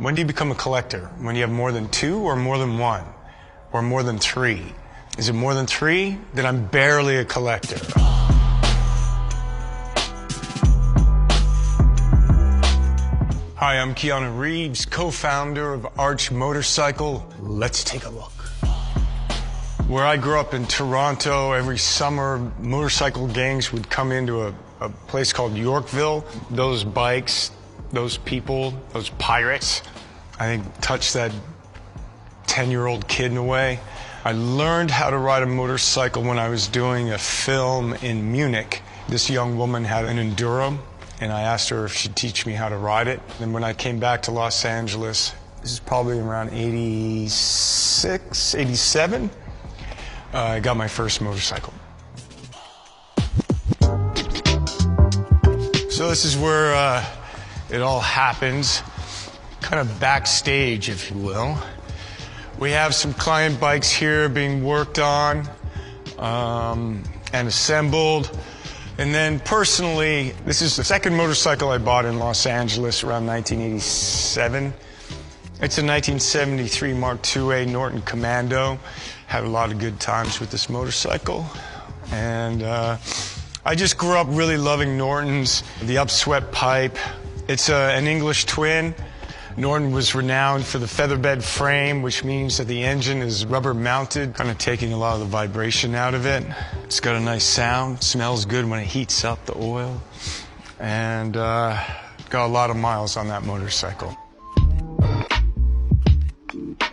When do you become a collector? When you have more than two or more than one? Or more than three? Is it more than three? Then I'm barely a collector. Hi, I'm Keanu Reeves, co-founder of Arch Motorcycle. Let's take a look. Where I grew up in Toronto, every summer motorcycle gangs would come into a place called Yorkville. Those bikes, those people, those pirates, I think touched that 10-year-old kid in a way. I learned how to ride a motorcycle when I was doing a film in Munich. This young woman had an Enduro, and I asked her if she'd teach me how to ride it. And when I came back to Los Angeles, this is probably around 86, 87, I got my first motorcycle. So this is where it all happens, kind of backstage, if you will. We have some client bikes here being worked on and assembled. And then personally, this is the second motorcycle I bought in Los Angeles around 1987. It's a 1973 Mark IIA Norton Commando. Had a lot of good times with this motorcycle. And I just grew up really loving Nortons, the upswept pipe. It's an English twin. Norton was renowned for the featherbed frame, which means that the engine is rubber mounted, kind of taking a lot of the vibration out of it. It's got a nice sound, smells good when it heats up the oil, and got a lot of miles on that motorcycle.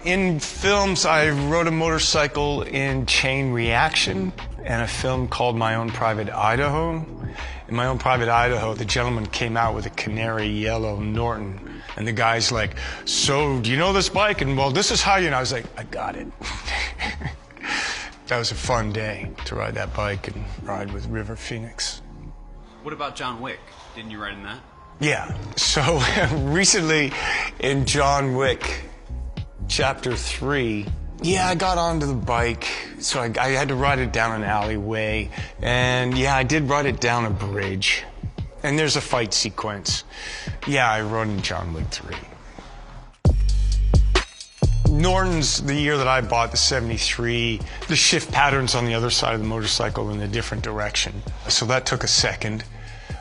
In films, I rode a motorcycle in Chain Reaction and a film called My Own Private Idaho. In My Own Private Idaho, the gentleman came out with a canary yellow Norton. And the guy's like, so do you know this bike? And well, this is how you know. I was like, I got it. That was a fun day to ride that bike and ride with River Phoenix. What about John Wick? Didn't you ride in that? Yeah. So recently in John Wick Chapter 3, yeah, I got onto the bike. So I had to ride it down an alleyway. And yeah, I did ride it down a bridge. And there's a fight sequence. Yeah, I rode in John Wick 3. Norton's the year that I bought the 73. The shift patterns on the other side of the motorcycle in a different direction. So that took a second.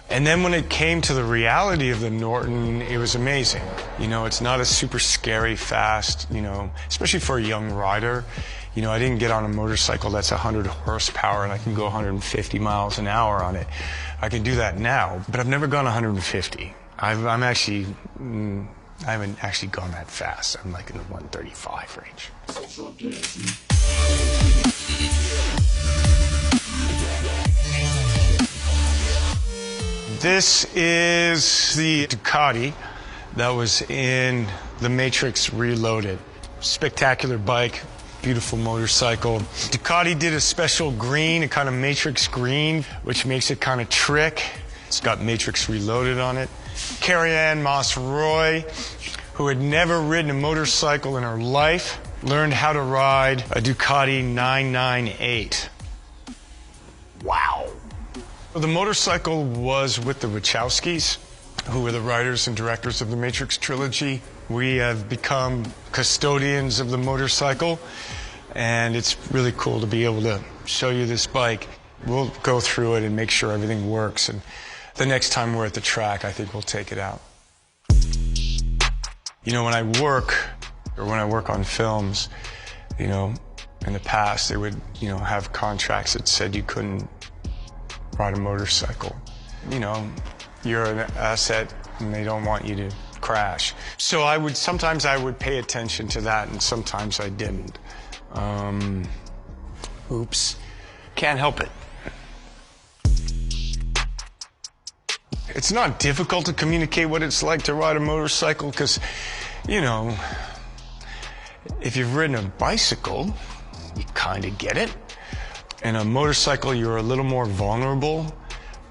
And then when it came to the reality of the Norton, it was amazing. You know, it's not a super scary fast, you know, especially for a young rider. You know, I didn't get on a motorcycle that's 100 horsepower and I can go 150 miles an hour on it. I can do that now, but I've never gone 150. I haven't actually gone that fast. I'm like in the 135 range. This is the Ducati that was in The Matrix Reloaded. Spectacular bike, beautiful motorcycle. Ducati did a special green, a kind of Matrix green, which makes it kind of trick. It's got Matrix Reloaded on it. Carrie-Anne Moss-Roy, who had never ridden a motorcycle in her life, learned how to ride a Ducati 998. Wow. The motorcycle was with the Wachowskis, who were the writers and directors of the Matrix trilogy. We have become custodians of the motorcycle, and it's really cool to be able to show you this bike. We'll go through it and make sure everything works, and the next time we're at the track, I think we'll take it out. You know, when I work on films, you know, in the past, they would, you know, have contracts that said you couldn't ride a motorcycle. You know, you're an asset and they don't want you to crash. So sometimes I would pay attention to that and sometimes I didn't. Oops. Can't help it. It's not difficult to communicate what it's like to ride a motorcycle because, you know, if you've ridden a bicycle, you kind of get it. In a motorcycle, you're a little more vulnerable,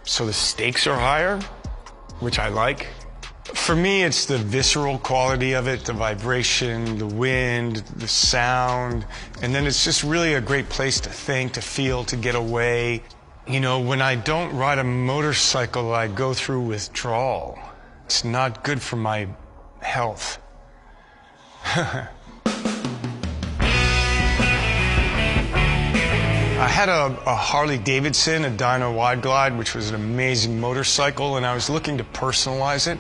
so the stakes are higher, which I like. For me, it's the visceral quality of it, the vibration, the wind, the sound, and then it's just really a great place to think, to feel, to get away. You know, when I don't ride a motorcycle, I go through withdrawal. It's not good for my health. I had a Harley Davidson, a Dyno Wide Glide, which was an amazing motorcycle, and I was looking to personalize it.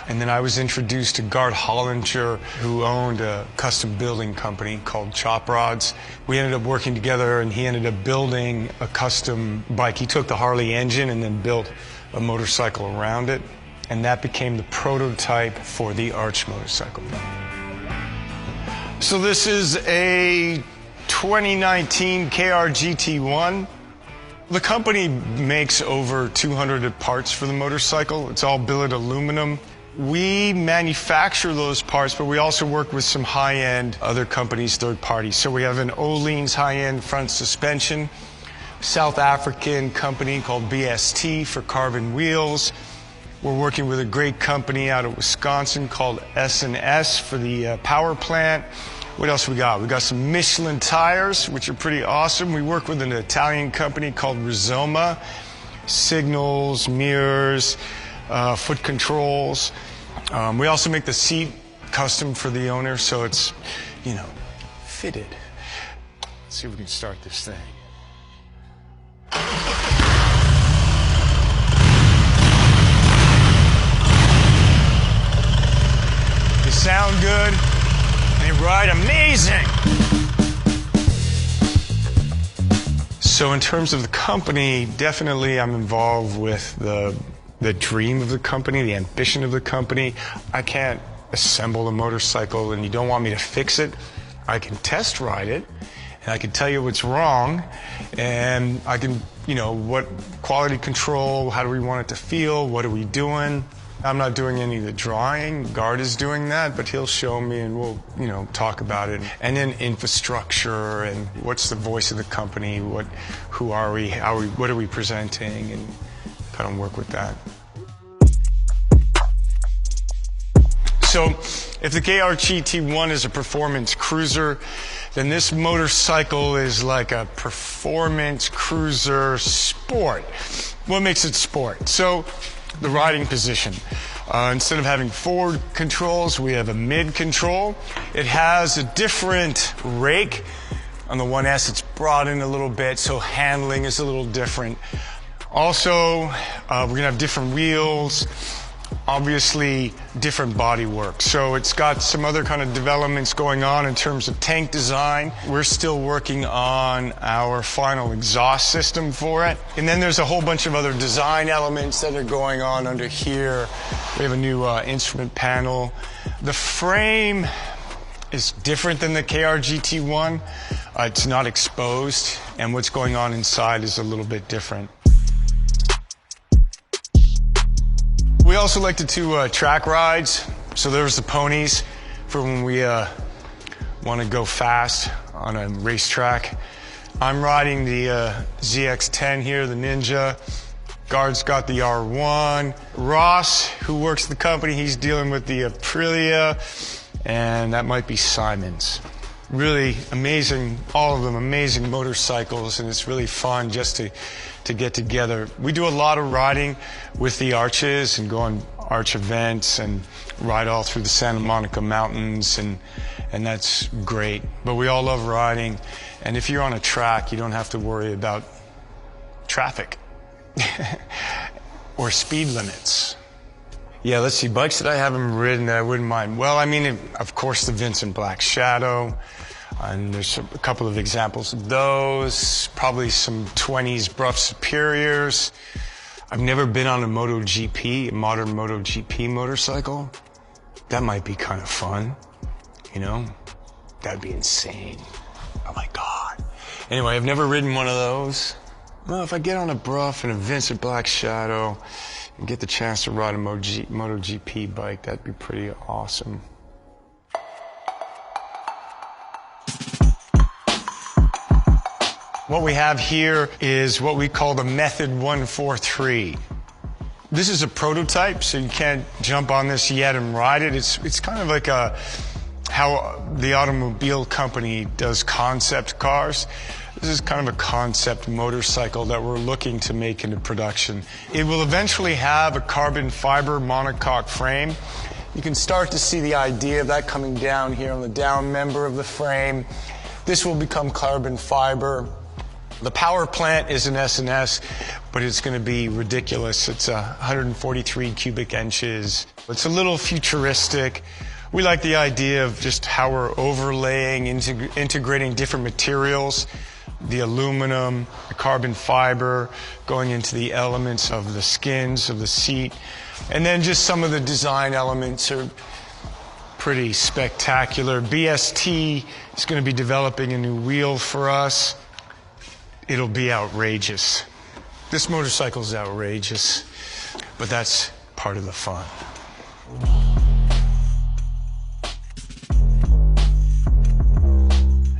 And then I was introduced to Gart Hollinger, who owned a custom building company called Chop Rods. We ended up working together, and he ended up building a custom bike. He took the Harley engine and then built a motorcycle around it, and that became the prototype for the Arch motorcycle. So this is a 2019 KR GT1. The company makes over 200 parts for the motorcycle. It's all billet aluminum. We manufacture those parts, but we also work with some high-end other companies, third parties. So we have an Öhlins high-end front suspension, South African company called BST for carbon wheels. We're working with a great company out of Wisconsin called S&S for the power plant. What else we got? We got some Michelin tires, which are pretty awesome. We work with an Italian company called Rizoma. Signals, mirrors, foot controls. We also make the seat custom for the owner, so it's, you know, fitted. Let's see if we can start this thing. They sound good. They ride amazing. So in terms of the company, definitely I'm involved with the dream of the company, the ambition of the company. I can't assemble a motorcycle and you don't want me to fix it. I can test ride it and I can tell you what's wrong, and I can, you know, what quality control, how do we want it to feel, what are we doing? I'm not doing any of the drawing. Gart is doing that, but he'll show me and we'll, you know, talk about it. And then infrastructure and what's the voice of the company, who are we, what are we presenting, and kind of work with that. So if the KR GT1 is a performance cruiser, then this motorcycle is like a performance cruiser sport. What makes it sport? So the riding position. Instead of having forward controls, we have a mid control. It has a different rake. On the 1S, it's broadened a little bit, so handling is a little different. Also, we're gonna have different wheels, obviously different body work. So it's got some other kind of developments going on in terms of tank design. We're still working on our final exhaust system for it. And then there's a whole bunch of other design elements that are going on under here. We have a new instrument panel. The frame is different than the KR GT1. It's not exposed, and what's going on inside is a little bit different. We also like to do track rides. So there's the ponies for when we want to go fast on a racetrack. I'm riding the ZX-10 here, the Ninja. Gart's got the R1. Ross, who works at the company, he's dealing with the Aprilia, and that might be Simon's. Really amazing, all of them amazing motorcycles, and it's really fun just to get together. We do a lot of riding with the Arches and go on Arch events and ride all through the Santa Monica Mountains, and that's great. But we all love riding, and if you're on a track, you don't have to worry about traffic or speed limits. Yeah, let's see, bikes that I haven't ridden that I wouldn't mind. Well, I mean, of course, the Vincent Black Shadow. And there's a couple of examples of those. Probably some 20s Bruff Superiors. I've never been on a MotoGP, a modern MotoGP motorcycle. That might be kind of fun, you know? That'd be insane. Oh my God. Anyway, I've never ridden one of those. Well, if I get on a Bruff and a Vincent Black Shadow and get the chance to ride a MotoGP bike, that'd be pretty awesome. What we have here is what we call the Method 143. This is a prototype, so you can't jump on this yet and ride it. It's kind of like how the automobile company does concept cars. This is kind of a concept motorcycle that we're looking to make into production. It will eventually have a carbon fiber monocoque frame. You can start to see the idea of that coming down here on the down member of the frame. This will become carbon fiber. The power plant is an S&S, but it's going to be ridiculous. It's 143 cubic inches. It's a little futuristic. We like the idea of just how we're overlaying, integrating different materials. The aluminum, the carbon fiber, going into the elements of the skins of the seat. And then just some of the design elements are pretty spectacular. BST is going to be developing a new wheel for us. It'll be outrageous. This motorcycle is outrageous, but that's part of the fun.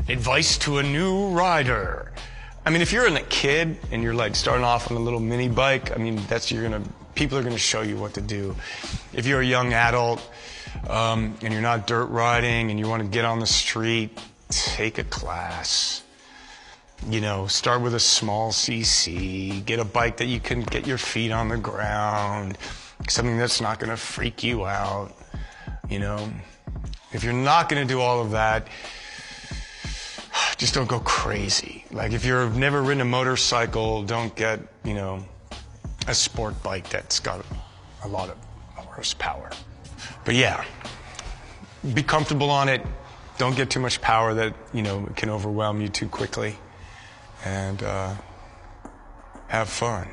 Advice to a new rider. I mean, if you're a kid and you're like starting off on a little mini bike, I mean, people are gonna show you what to do. If you're a young adult and you're not dirt riding and you want to get on the street, take a class. You know, start with a small CC, get a bike that you can get your feet on the ground, something that's not gonna freak you out, you know. If you're not gonna do all of that, just don't go crazy. Like if you've never ridden a motorcycle, don't get, you know, a sport bike that's got a lot of horsepower. But yeah, be comfortable on it. Don't get too much power that, you know, can overwhelm you too quickly. And have fun.